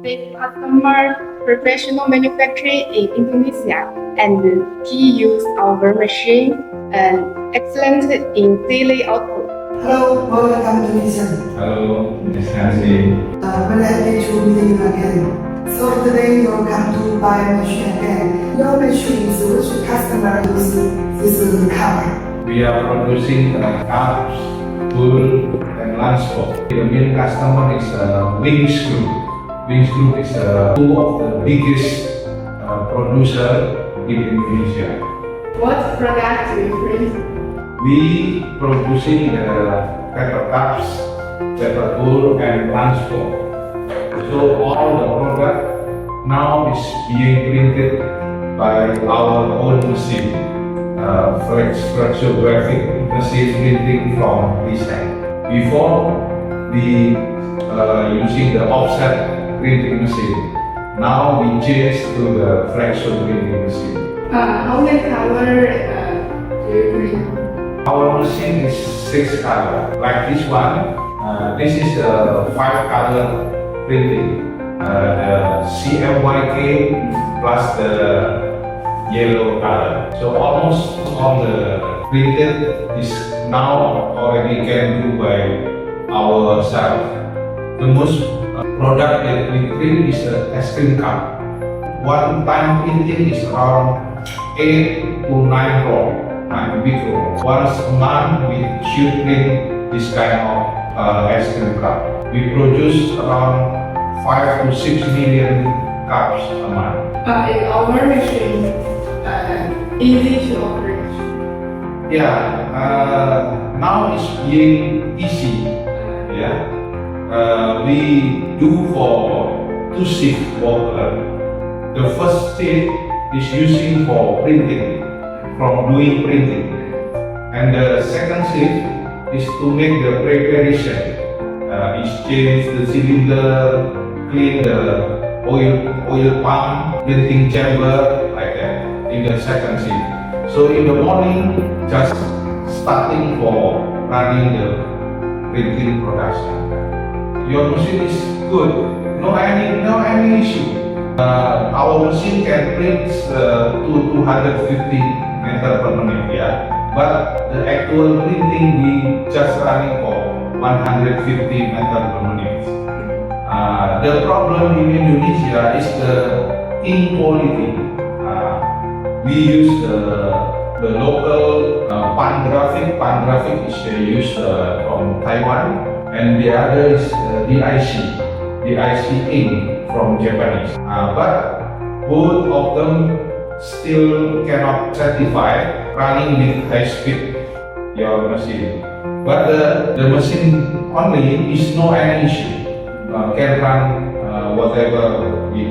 with customer professional manufacturing in Indonesia, and he used our machine and excellent in daily output. Hello, welcome to Indonesian. Hello, Miss Nancy. Very happy to meet you again. So today you come to buy machine again. Your machine is which customer use this car? We are producing cups, bowl, and lunch box. The main customer is Wings Group. Wings Group is two of the biggest producer in Indonesia. What product do you print? We producing paper cups, paper bowl, and lunch box. So all the product now is being printed by our own machine, flexographic machine printing from design. Before we using the offset printing machine. Now we change to the flexo printing machine. How many color do you print? Our machine is 6 color. Like this one, this is a 5 color printing. The CMYK plus the yellow color. So almost all the printed is now already can do by ourselves. The most product that we print is the ice cream cup. One time printing is around 8 to 9 roll, 9 big roll. Once a month we should print this kind of ice cream cup. We produce around 5 to 6 million cups a month. In our machine, easy to operate. Yeah, now it's being easy. Yeah, we do for 2 shift worker. The first shift is using for printing, from doing printing, and the second shift is to make the preparation, exchange the cylinder, clean the oil pump, printing chamber, like that, in the second shift. So in the morning, just starting for running the printing production. Your machine is good, no any issue. Our machine can print to 250 meter per minute, yeah. But the actual printing we just running for 150 meter per minute. The problem in Indonesia is the ink quality. We use the local pan graphic. Pan graphic is used from Taiwan, and the other is DIC ink from Japanese. But both of them still cannot certify running with high speed your machine. But the machine only is no any issue. Can run whatever we